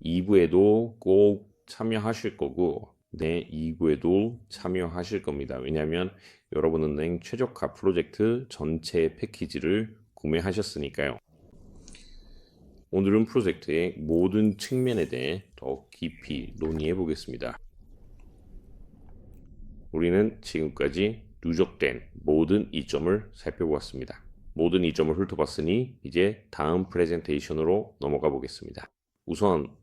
2부에도 꼭 참여하실 거고, 네, 2부에도 참여하실 겁니다. 왜냐하면 여러분은행 최저가 프로젝트 전체 패키지를 구매하셨으니까요. 오늘은 프로젝트의 모든 측면에 대해 더 깊이 논의해 보겠습니다. 우리는 지금까지 누적된 모든 이점을 살펴보았습니다. 모든 이점을 훑어봤으니 이제 다음 프레젠테이션으로 넘어가 보겠습니다. 우선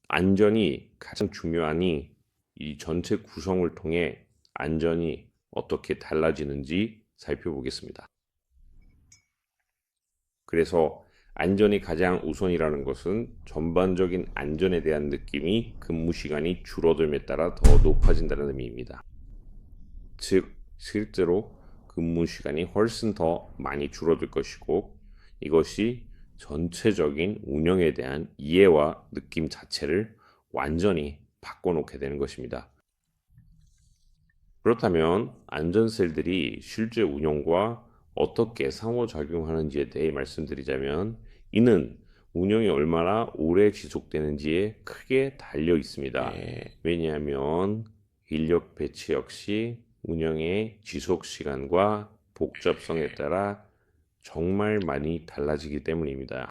안전이 가장 중요하니 이 전체 구성을 통해 안전이 어떻게 달라지는지 살펴보겠습니다. 그래서 안전이 가장 우선이라는 것은 전반적인 안전에 대한 느낌이 근무 시간이 줄어듦에 따라 더 높아진다는 의미입니다. 즉, 실제로 근무 시간이 훨씬 더 많이 줄어들 것이고 이것이 전체적인 운영에 대한 이해와 느낌 자체를 완전히 바꿔놓게 되는 것입니다. 그렇다면 안전셀들이 실제 운영과 어떻게 상호작용하는지에 대해 말씀드리자면 이는 운영이 얼마나 오래 지속되는지에 크게 달려 있습니다. 왜냐하면 인력 배치 역시 운영의 지속 시간과 복잡성에 따라 정말 많이 달라지기 때문입니다.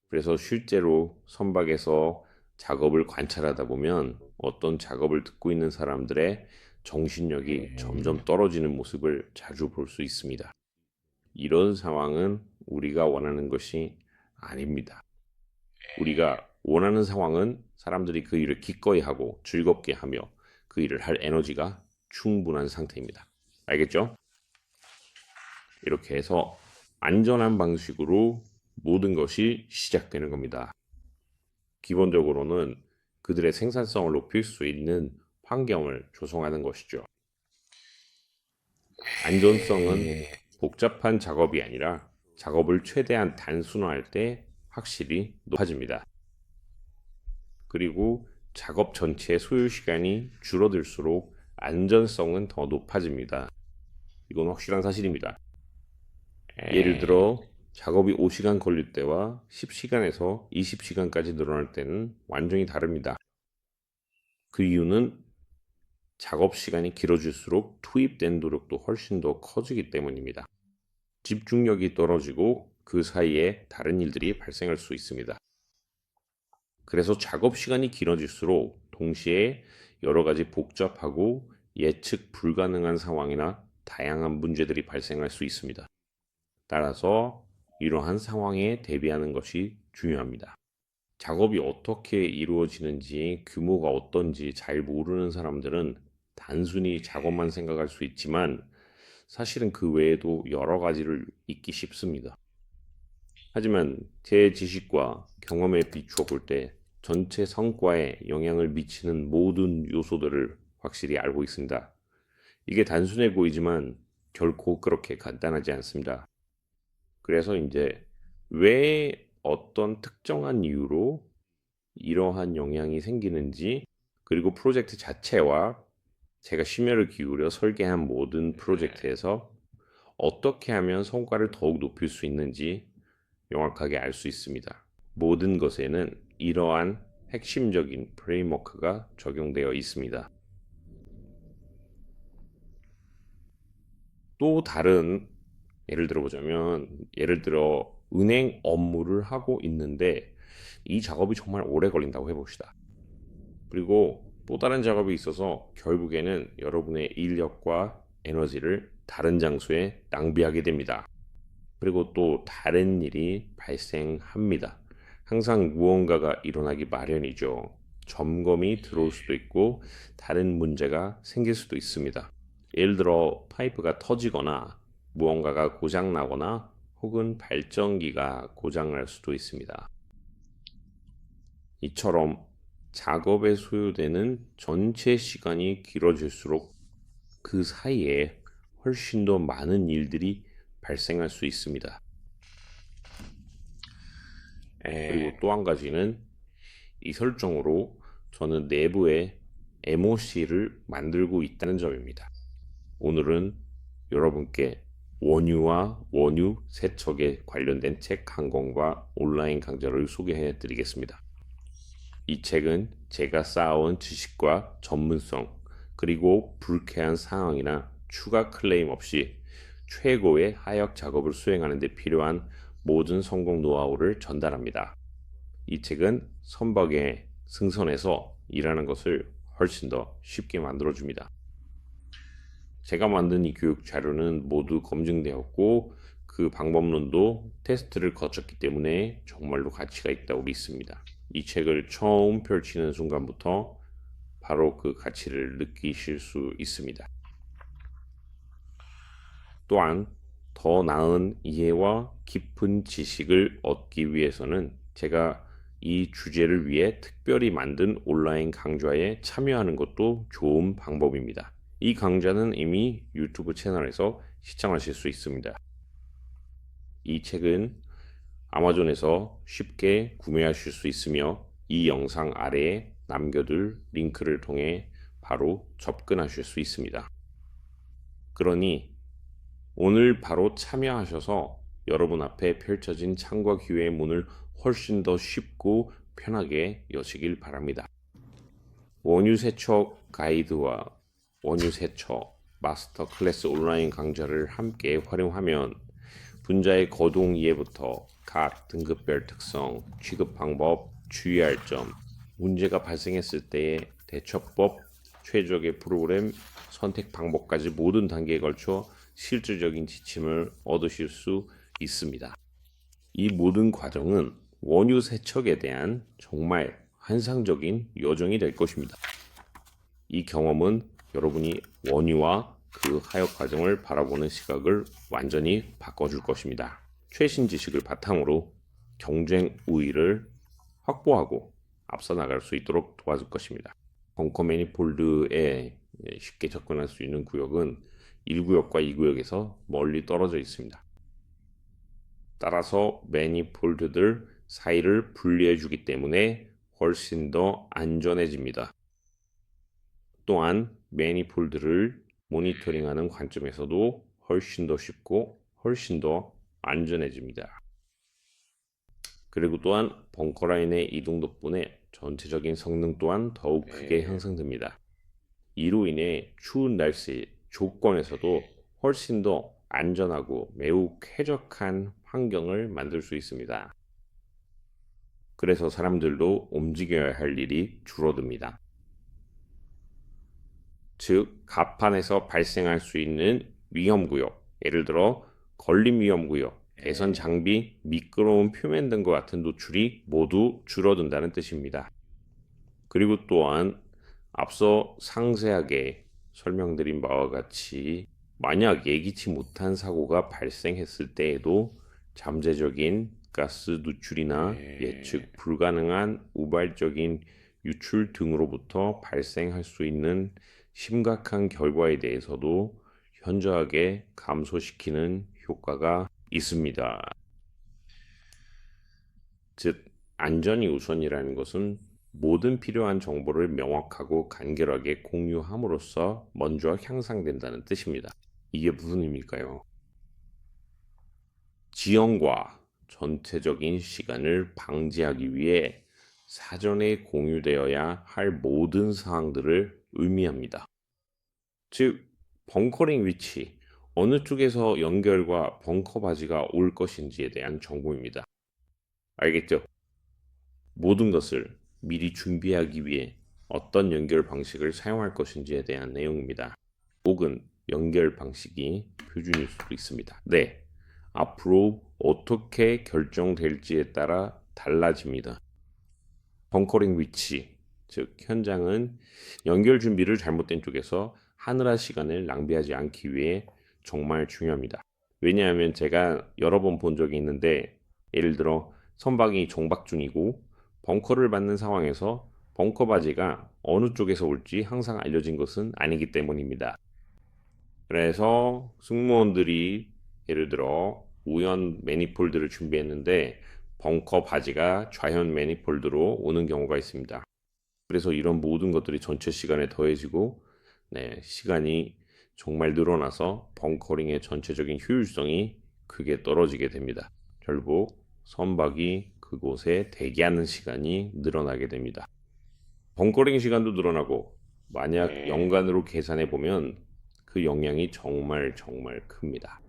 그래서 실제로 선박에서 작업을 관찰하다 보면 어떤 작업을 듣고 있는 사람들의 정신력이 점점 떨어지는 모습을 자주 볼 수 있습니다. 이런 상황은 우리가 원하는 것이 아닙니다. 우리가 원하는 상황은 사람들이 그 일을 기꺼이 하고 즐겁게 하며 그 일을 할 에너지가 충분한 상태입니다. 알겠죠? 이렇게 해서 안전한 방식으로 모든 것이 시작되는 겁니다. 기본적으로는 그들의 생산성을 높일 수 있는 환경을 조성하는 것이죠. 안전성은 복잡한 작업이 아니라 작업을 최대한 단순화할 때 확실히 높아집니다. 그리고 작업 전체의 소요 시간이 줄어들수록 안전성은 더 높아집니다. 이건 확실한 사실입니다. 예를 들어 작업이 5시간 걸릴 때와 10시간에서 20시간까지 늘어날 때는 완전히 다릅니다. 그 이유는 작업 시간이 길어질수록 투입된 노력도 훨씬 더 커지기 때문입니다. 집중력이 떨어지고 그 사이에 다른 일들이 발생할 수 있습니다. 그래서 작업 시간이 길어질수록 동시에 여러 가지 복잡하고 예측 불가능한 상황이나 다양한 문제들이 발생할 수 있습니다. 따라서 이러한 상황에 대비하는 것이 중요합니다. 작업이 어떻게 이루어지는지 규모가 어떤지 잘 모르는 사람들은 단순히 작업만 생각할 수 있지만 사실은 그 외에도 여러 가지를 잊기 쉽습니다. 하지만 제 지식과 경험에 비추어 볼 때 전체 성과에 영향을 미치는 모든 요소들을 확실히 알고 있습니다. 이게 단순해 보이지만 결코 그렇게 간단하지 않습니다. 그래서 이제 왜 어떤 특정한 이유로 이러한 영향이 생기는지 그리고 프로젝트 자체와 제가 심혈을 기울여 설계한 모든 프로젝트에서 어떻게 하면 성과를 더욱 높일 수 있는지 명확하게 알 수 있습니다. 모든 것에는 이러한 핵심적인 프레임워크가 적용되어 있습니다. 또 다른 예를 들어보자면 예를 들어 은행 업무를 하고 있는데 이 작업이 정말 오래 걸린다고 해봅시다. 그리고 또 다른 작업이 있어서 결국에는 여러분의 인력과 에너지를 다른 장소에 낭비하게 됩니다. 그리고 또 다른 일이 발생합니다. 항상 무언가가 일어나기 마련이죠. 점검이 들어올 수도 있고 다른 문제가 생길 수도 있습니다. 예를 들어 파이프가 터지거나 무언가가 고장 나거나 혹은 발전기가 고장 날 수도 있습니다. 이처럼 작업에 소요되는 전체 시간이 길어질수록 그 사이에 훨씬 더 많은 일들이 발생할 수 있습니다. 그리고 또 한 가지는 이 설정으로 저는 내부에 MOC를 만들고 있다는 점입니다. 오늘은 여러분께 원유와 원유 세척에 관련된 책 한 권과 온라인 강좌를 소개해 드리겠습니다. 이 책은 제가 쌓아온 지식과 전문성, 그리고 불쾌한 상황이나 추가 클레임 없이 최고의 하역 작업을 수행하는 데 필요한 모든 성공 노하우를 전달합니다. 이 책은 선박에 승선해서 일하는 것을 훨씬 더 쉽게 만들어줍니다. 제가 만든 이 교육 자료는 모두 검증되었고 그 방법론도 테스트를 거쳤기 때문에 정말로 가치가 있다고 믿습니다. 이 책을 처음 펼치는 순간부터 바로 그 가치를 느끼실 수 있습니다. 또한 더 나은 이해와 깊은 지식을 얻기 위해서는 제가 이 주제를 위해 특별히 만든 온라인 강좌에 참여하는 것도 좋은 방법입니다. 이 강좌는 이미 유튜브 채널에서 시청하실 수 있습니다. 이 책은 아마존에서 쉽게 구매하실 수 있으며 이 영상 아래에 남겨둘 링크를 통해 바로 접근하실 수 있습니다. 그러니 오늘 바로 참여하셔서 여러분 앞에 펼쳐진 창과 기회의 문을 훨씬 더 쉽고 편하게 여시길 바랍니다. 원유 세척 가이드와 원유 세척 마스터 클래스 온라인 강좌를 함께 활용하면 분자의 거동 이해부터 각 등급별 특성, 취급 방법, 주의할 점, 문제가 발생했을 때의 대처법, 최적의 프로그램 선택 방법까지 모든 단계에 걸쳐 실질적인 지침을 얻으실 수 있습니다. 이 모든 과정은 원유 세척에 대한 정말 환상적인 여정이 될 것입니다. 이 경험은 여러분이 원유와 그 하역 과정을 바라보는 시각을 완전히 바꿔줄 것입니다. 최신 지식을 바탕으로 경쟁 우위를 확보하고 앞서 나갈 수 있도록 도와줄 것입니다. 벙커 매니폴드에 쉽게 접근할 수 있는 구역은 1구역과 2구역에서 멀리 떨어져 있습니다. 따라서 매니폴드들 사이를 분리해 주기 때문에 훨씬 더 안전해집니다. 또한 매니폴드를 모니터링하는 관점에서도 훨씬 더 쉽고 훨씬 더 안전해집니다. 그리고 또한 벙커라인의 이동 덕분에 전체적인 성능 또한 더욱 크게 향상됩니다. 이로 인해 추운 날씨 조건에서도 훨씬 더 안전하고 매우 쾌적한 환경을 만들 수 있습니다. 그래서 사람들도 움직여야 할 일이 줄어듭니다. 즉, 갑판에서 발생할 수 있는 위험구역, 예를 들어 걸림 위험구역, 개선 장비, 미끄러운 표면 등과 같은 노출이 모두 줄어든다는 뜻입니다. 그리고 또한 앞서 상세하게 설명드린 바와 같이 만약 예기치 못한 사고가 발생했을 때에도 잠재적인 가스 누출이나 예측 불가능한 우발적인 유출 등으로부터 발생할 수 있는 심각한 결과에 대해서도 현저하게 감소시키는 효과가 있습니다. 즉, 안전이 우선이라는 것은 모든 필요한 정보를 명확하고 간결하게 공유함으로써 먼저 향상된다는 뜻입니다. 이게 무슨 의미일까요? 지연과 전체적인 시간을 방지하기 위해 사전에 공유되어야 할 모든 사항들을 의미합니다. 즉, 벙커링 위치, 어느 쪽에서 연결과 벙커 바지가 올 것인지에 대한 정보입니다. 알겠죠? 모든 것을 미리 준비하기 위해 어떤 연결 방식을 사용할 것인지에 대한 내용입니다. 혹은 연결 방식이 표준일 수도 있습니다. 네, 앞으로 어떻게 결정될지에 따라 달라집니다. 벙커링 위치, 즉 현장은 연결 준비를 잘못된 쪽에서 하늘한 시간을 낭비하지 않기 위해 정말 중요합니다. 왜냐하면 제가 여러 번 본 적이 있는데, 예를 들어 선박이 정박 중이고 벙커를 받는 상황에서 벙커 바지가 어느 쪽에서 올지 항상 알려진 것은 아니기 때문입니다. 그래서 승무원들이 예를 들어 우연 매니폴드를 준비했는데 벙커 바지가 좌현 매니폴드로 오는 경우가 있습니다. 그래서 이런 모든 것들이 전체 시간에 더해지고 시간이 정말 늘어나서 벙커링의 전체적인 효율성이 크게 떨어지게 됩니다. 결국 선박이 그곳에 대기하는 시간이 늘어나게 됩니다. 벙커링 시간도 늘어나고 만약 연간으로 계산해 보면 그 영향이 정말 큽니다.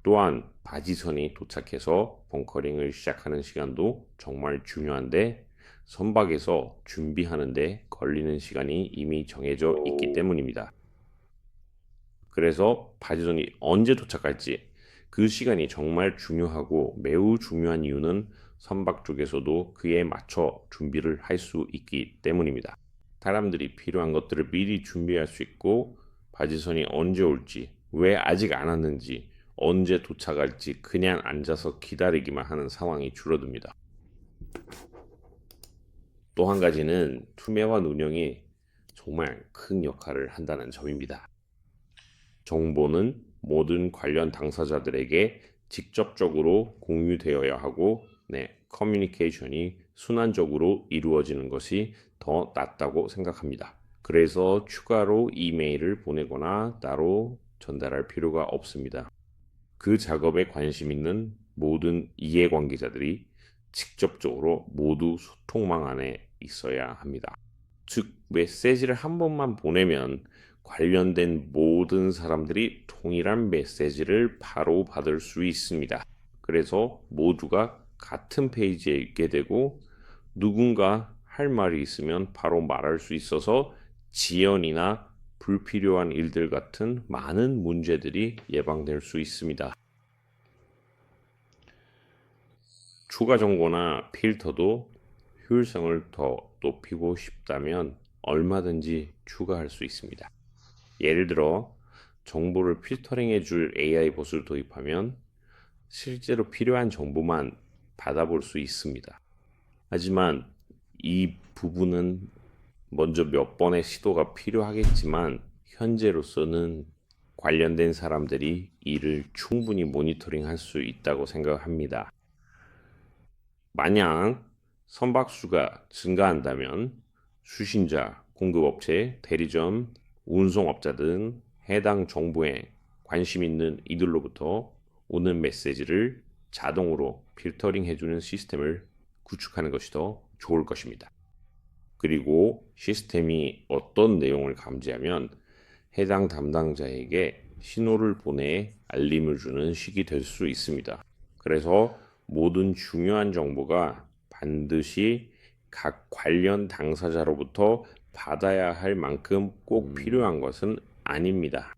또한 바지선이 도착해서 벙커링을 시작하는 시간도 정말 중요한데 선박에서 준비하는데 걸리는 시간이 이미 정해져 있기 때문입니다. 그래서 바지선이 언제 도착할지 그 시간이 정말 중요하고 매우 중요한 이유는 선박 쪽에서도 그에 맞춰 준비를 할 수 있기 때문입니다. 사람들이 필요한 것들을 미리 준비할 수 있고 바지선이 언제 올지, 왜 아직 안 왔는지, 언제 도착할지 그냥 앉아서 기다리기만 하는 상황이 줄어듭니다. 또 한 가지는 투명한 운영이 정말 큰 역할을 한다는 점입니다. 정보는 모든 관련 당사자들에게 직접적으로 공유되어야 하고 커뮤니케이션이 순환적으로 이루어지는 것이 더 낫다고 생각합니다. 그래서 추가로 이메일을 보내거나 따로 전달할 필요가 없습니다. 그 작업에 관심 있는 모든 이해관계자들이 직접적으로 모두 소통망 안에 있어야 합니다. 즉, 메시지를 한 번만 보내면 관련된 모든 사람들이 동일한 메시지를 바로 받을 수 있습니다. 그래서 모두가 같은 페이지에 있게 되고 누군가 할 말이 있으면 바로 말할 수 있어서 지연이나 불필요한 일들 같은 많은 문제들이 예방될 수 있습니다. 추가 정보나 필터도 효율성을 더 높이고 싶다면 얼마든지 추가할 수 있습니다. 예를 들어 정보를 필터링해 줄 AI 봇을 도입하면 실제로 필요한 정보만 받아볼 수 있습니다. 하지만 이 부분은 먼저 몇 번의 시도가 필요하겠지만 현재로서는 관련된 사람들이 이를 충분히 모니터링할 수 있다고 생각합니다. 만약 선박수가 증가한다면 수신자, 공급업체, 대리점, 운송업자 등 해당 정보에 관심 있는 이들로부터 오는 메시지를 자동으로 필터링 해주는 시스템을 구축하는 것이 더 좋을 것입니다. 그리고 시스템이 어떤 내용을 감지하면 해당 담당자에게 신호를 보내 알림을 주는 식이 될 수 있습니다. 그래서 모든 중요한 정보가 반드시 각 관련 당사자로부터 받아야 할 만큼 꼭 필요한 것은 아닙니다.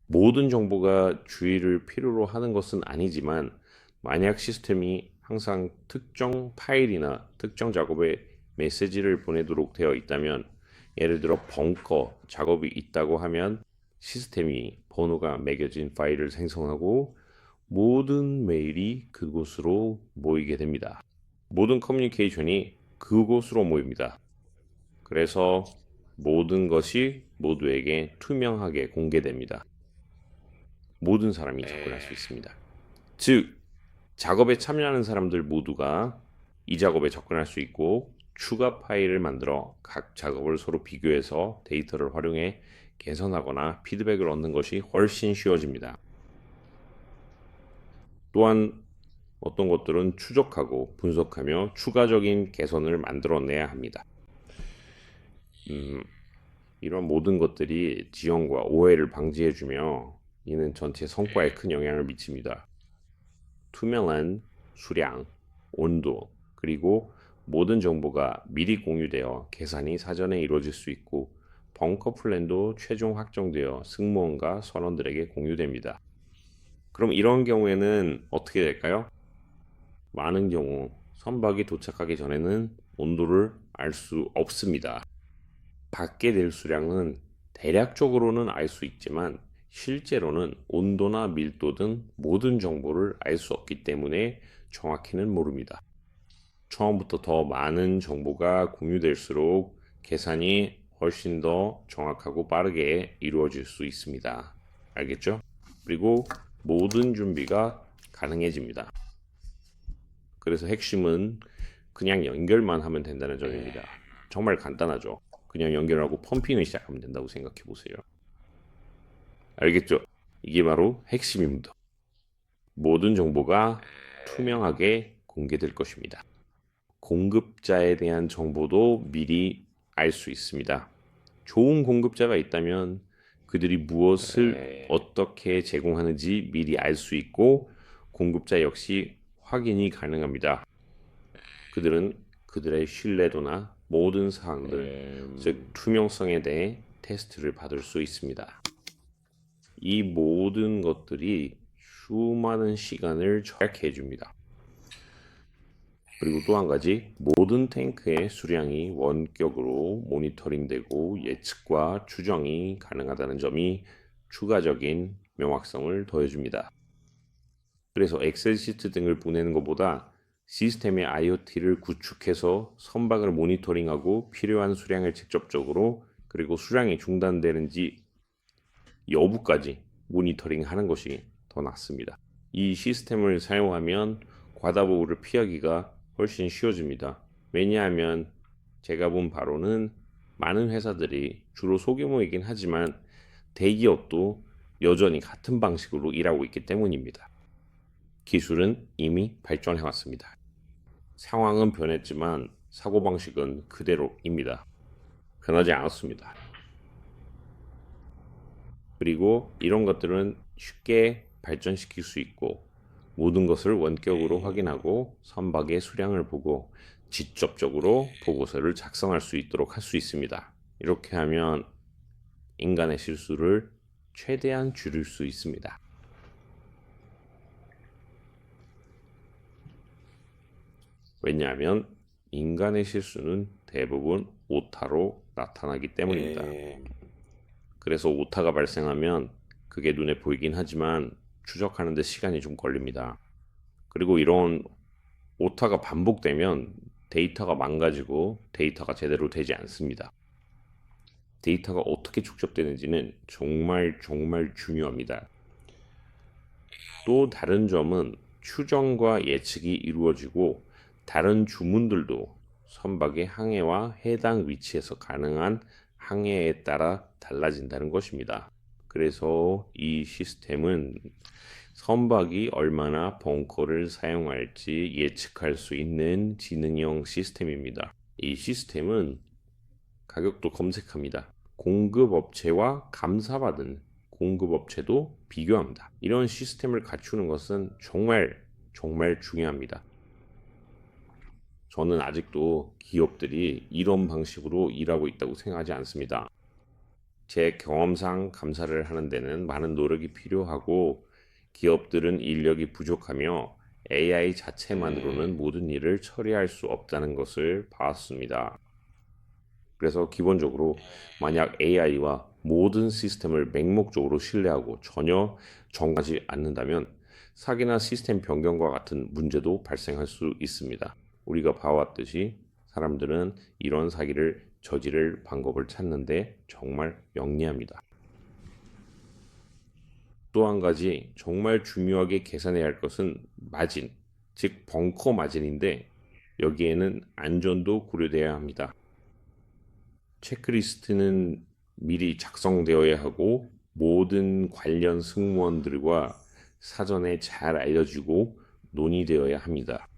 모든 정보가 주의를 필요로 하는 것은 아니지만 만약 시스템이 항상 특정 파일이나 특정 작업에 메시지를 보내도록 되어 있다면 예를 들어 벙커 작업이 있다고 하면 시스템이 번호가 매겨진 파일을 생성하고 모든 메일이 그곳으로 모이게 됩니다. 모든 커뮤니케이션이 그곳으로 모입니다. 그래서 모든 것이 모두에게 투명하게 공개됩니다. 모든 사람이 접근할 수 있습니다. 즉, 작업에 참여하는 사람들 모두가 이 작업에 접근할 수 있고 추가 파일을 만들어 각 작업을 서로 비교해서 데이터를 활용해 개선하거나 피드백을 얻는 것이 훨씬 쉬워집니다. 또한 어떤 것들은 추적하고 분석하며 추가적인 개선을 만들어내야 합니다. 이런 모든 것들이 지연과 오해를 방지해주며 이는 전체 성과에 큰 영향을 미칩니다. 투명한 수량, 온도, 그리고 모든 정보가 미리 공유되어 계산이 사전에 이루어질 수 있고 벙커 플랜도 최종 확정되어 승무원과 선원들에게 공유됩니다. 그럼 이런 경우에는 어떻게 될까요? 많은 경우 선박이 도착하기 전에는 온도를 알 수 없습니다. 받게 될 수량은 대략적으로는 알 수 있지만 실제로는 온도나 밀도 등 모든 정보를 알 수 없기 때문에 정확히는 모릅니다. 처음부터 더 많은 정보가 공유될수록 계산이 훨씬 더 정확하고 빠르게 이루어질 수 있습니다. 알겠죠? 그리고 모든 준비가 가능해집니다. 그래서 핵심은 그냥 연결만 하면 된다는 점입니다. 정말 간단하죠. 그냥 연결하고 펌핑을 시작하면 된다고 생각해 보세요. 알겠죠? 이게 바로 핵심입니다. 모든 정보가 투명하게 공개될 것입니다. 공급자에 대한 정보도 미리 알 수 있습니다. 좋은 공급자가 있다면 그들이 무엇을 어떻게 제공하는지 미리 알 수 있고 공급자 역시 확인이 가능합니다. 그들은 그들의 신뢰도나 모든 사항들, 즉 투명성에 대해 테스트를 받을 수 있습니다. 이 모든 것들이 수많은 시간을 절약해 줍니다. 그리고 또 한 가지, 모든 탱크의 수량이 원격으로 모니터링되고 예측과 추정이 가능하다는 점이 추가적인 명확성을 더해줍니다. 그래서 엑셀 시트 등을 보내는 것보다 시스템의 IoT를 구축해서 선박을 모니터링하고 필요한 수량을 직접적으로 그리고 수량이 중단되는지 여부까지 모니터링하는 것이 더 낫습니다. 이 시스템을 사용하면 과다보호를 피하기가 훨씬 쉬워집니다. 왜냐하면 제가 본 바로는 많은 회사들이 주로 소규모이긴 하지만 대기업도 여전히 같은 방식으로 일하고 있기 때문입니다. 기술은 이미 발전해 왔습니다. 상황은 변했지만 사고방식은 그대로입니다. 변하지 않았습니다. 그리고 이런 것들은 쉽게 발전시킬 수 있고 모든 것을 원격으로 확인하고 선박의 수량을 보고 직접적으로 보고서를 작성할 수 있도록 할 수 있습니다. 이렇게 하면 인간의 실수를 최대한 줄일 수 있습니다. 왜냐하면 인간의 실수는 대부분 오타로 나타나기 때문입니다. 그래서 오타가 발생하면 그게 눈에 보이긴 하지만 추적하는 데 시간이 좀 걸립니다. 그리고 이런 오타가 반복되면 데이터가 망가지고 데이터가 제대로 되지 않습니다. 데이터가 어떻게 축적되는지는 정말 중요합니다. 또 다른 점은 추정과 예측이 이루어지고 다른 주문들도 선박의 항해와 해당 위치에서 가능한 항해에 따라 달라진다는 것입니다. 그래서 이 시스템은 선박이 얼마나 벙커를 사용할지 예측할 수 있는 지능형 시스템입니다. 이 시스템은 가격도 검색합니다. 공급업체와 감사받은 공급업체도 비교합니다. 이런 시스템을 갖추는 것은 정말 중요합니다. 저는 아직도 기업들이 이런 방식으로 일하고 있다고 생각하지 않습니다. 제 경험상 감사를 하는 데는 많은 노력이 필요하고 기업들은 인력이 부족하며 AI 자체만으로는 모든 일을 처리할 수 없다는 것을 봤습니다. 그래서 기본적으로 만약 AI와 모든 시스템을 맹목적으로 신뢰하고 전혀 정하지 않는다면 사기나 시스템 변경과 같은 문제도 발생할 수 있습니다. 우리가 봐왔듯이 사람들은 이런 사기를 저지를 방법을 찾는데 정말 영리합니다. 또 한 가지 정말 중요하게 계산해야 할 것은 마진, 즉 벙커 마진인데 여기에는 안전도 고려되어야 합니다. 체크리스트는 미리 작성되어야 하고 모든 관련 승무원들과 사전에 잘 알려주고 논의되어야 합니다.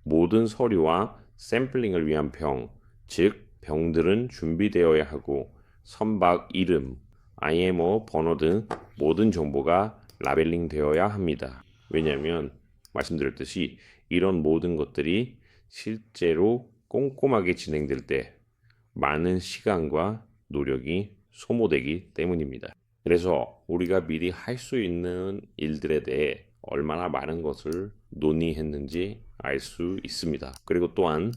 모든 서류와 샘플링을 위한 병, 즉 병들은 준비되어야 하고 선박 이름, IMO 번호 등 모든 정보가 라벨링 되어야 합니다. 왜냐하면 말씀드렸듯이 이런 모든 것들이 실제로 꼼꼼하게 진행될 때 많은 시간과 노력이 소모되기 때문입니다. 그래서 우리가 미리 할 수 있는 일들에 대해 얼마나 많은 것을 논의했는지 알 수 있습니다. 그리고 또한